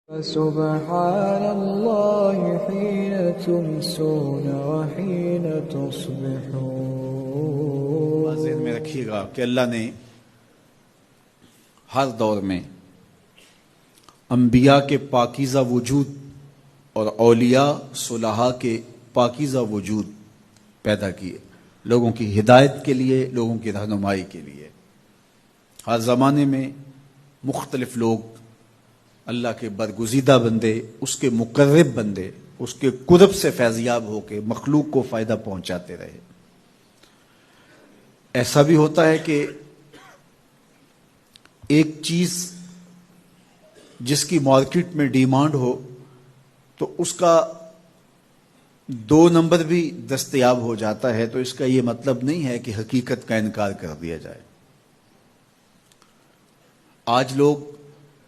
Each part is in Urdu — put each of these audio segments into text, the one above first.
سبحان اللہ حین تمسون وحین تصبحون۔ ذہن میں رکھیے گا کہ اللہ نے ہر دور میں انبیاء کے پاکیزہ وجود اور اولیاء صلحاء کے پاکیزہ وجود پیدا کیے، لوگوں کی ہدایت کے لیے، لوگوں کی رہنمائی کے لیے۔ ہر زمانے میں مختلف لوگ اللہ کے برگزیدہ بندے، اس کے مقرب بندے، اس کے قرب سے فیضیاب ہو کے مخلوق کو فائدہ پہنچاتے رہے۔ ایسا بھی ہوتا ہے کہ ایک چیز جس کی مارکیٹ میں ڈیمانڈ ہو تو اس کا 2 نمبر بھی دستیاب ہو جاتا ہے، تو اس کا یہ مطلب نہیں ہے کہ حقیقت کا انکار کر دیا جائے۔ آج لوگ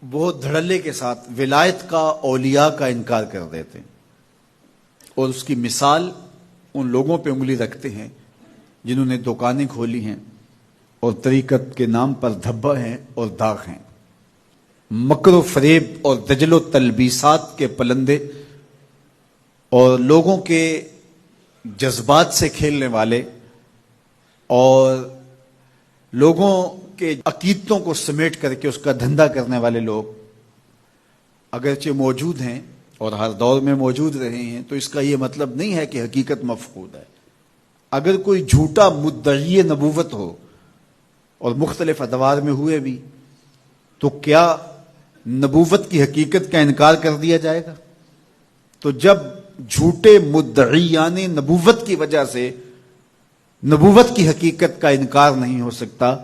بہت دھڑلے کے ساتھ ولایت کا، اولیاء کا انکار کر دیتے ہیں، اور اس کی مثال ان لوگوں پہ انگلی رکھتے ہیں جنہوں نے دکانیں کھولی ہیں اور طریقت کے نام پر دھبا ہیں اور داغ ہیں، مکر و فریب اور دجل و تلبیسات کے پلندے اور لوگوں کے جذبات سے کھیلنے والے اور لوگوں کے عقیدتوں کو سمیٹ کر کے اس کا دھندا کرنے والے لوگ اگرچہ موجود ہیں اور ہر دور میں موجود رہے ہیں، تو اس کا یہ مطلب نہیں ہے کہ حقیقت مفقود ہے۔ اگر کوئی جھوٹا مدعی نبوت ہو اور مختلف ادوار میں ہوئے بھی، تو کیا نبوت کی حقیقت کا انکار کر دیا جائے گا؟ تو جب جھوٹے مدعیان نبوت کی وجہ سے نبوت کی حقیقت کا انکار نہیں ہو سکتا،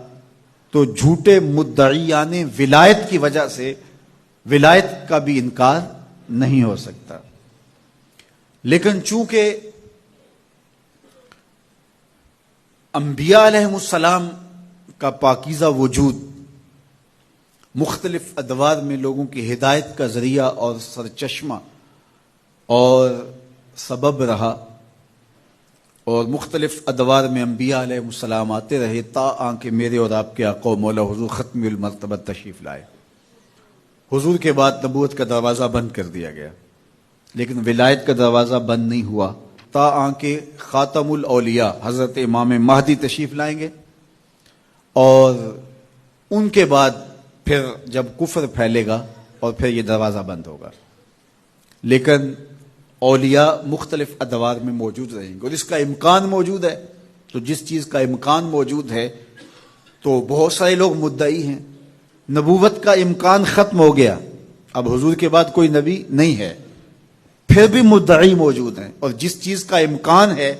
تو جھوٹے مدعیان ولایت کی وجہ سے ولایت کا بھی انکار نہیں ہو سکتا۔ لیکن چونکہ انبیاء علیہ السلام کا پاکیزہ وجود مختلف ادوار میں لوگوں کی ہدایت کا ذریعہ اور سرچشمہ اور سبب رہا، اور مختلف ادوار میں انبیاء علیہ السلام آتے رہے تا آنکہ میرے اور آپ کے آقا و مولا حضور ختم المرتبہ تشریف لائے۔ حضور کے بعد نبوت کا دروازہ بند کر دیا گیا، لیکن ولایت کا دروازہ بند نہیں ہوا تا آنکہ خاتم الاولیاء حضرت امام مہدی تشریف لائیں گے، اور ان کے بعد پھر جب کفر پھیلے گا اور پھر یہ دروازہ بند ہوگا۔ لیکن اولیاء مختلف ادوار میں موجود رہیں گے، اور اس کا امکان موجود ہے۔ تو جس چیز کا امکان موجود ہے تو بہت سارے لوگ مدعی ہیں، نبوت کا امکان ختم ہو گیا، اب حضور کے بعد کوئی نبی نہیں ہے، پھر بھی مدعی موجود ہیں، اور جس چیز کا امکان ہے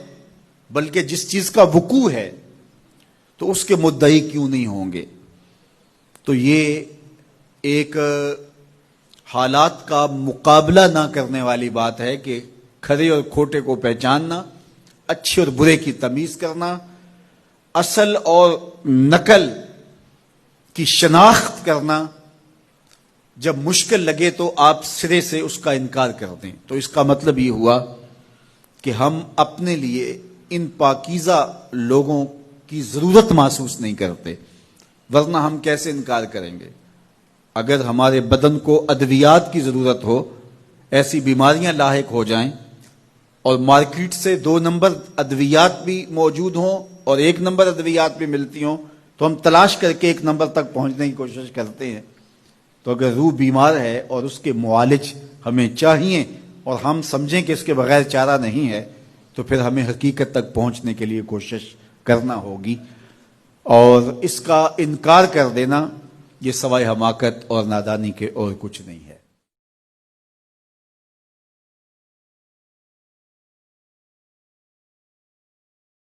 بلکہ جس چیز کا وقوع ہے تو اس کے مدعی کیوں نہیں ہوں گے؟ تو یہ ایک حالات کا مقابلہ نہ کرنے والی بات ہے کہ کھرے اور کھوٹے کو پہچاننا، اچھے اور برے کی تمیز کرنا، اصل اور نقل کی شناخت کرنا جب مشکل لگے تو آپ سرے سے اس کا انکار کر دیں۔ تو اس کا مطلب یہ ہوا کہ ہم اپنے لیے ان پاکیزہ لوگوں کی ضرورت محسوس نہیں کرتے، ورنہ ہم کیسے انکار کریں گے؟ اگر ہمارے بدن کو ادویات کی ضرورت ہو، ایسی بیماریاں لاحق ہو جائیں اور مارکیٹ سے 2 نمبر ادویات بھی موجود ہوں اور 1 نمبر ادویات بھی ملتی ہوں، تو ہم تلاش کر کے 1 نمبر تک پہنچنے کی کوشش کرتے ہیں۔ تو اگر روح بیمار ہے اور اس کے معالج ہمیں چاہیے اور ہم سمجھیں کہ اس کے بغیر چارہ نہیں ہے، تو پھر ہمیں حقیقت تک پہنچنے کے لیے کوشش کرنا ہوگی، اور اس کا انکار کر دینا یہ سوائے حماقت اور نادانی کے اور کچھ نہیں ہے۔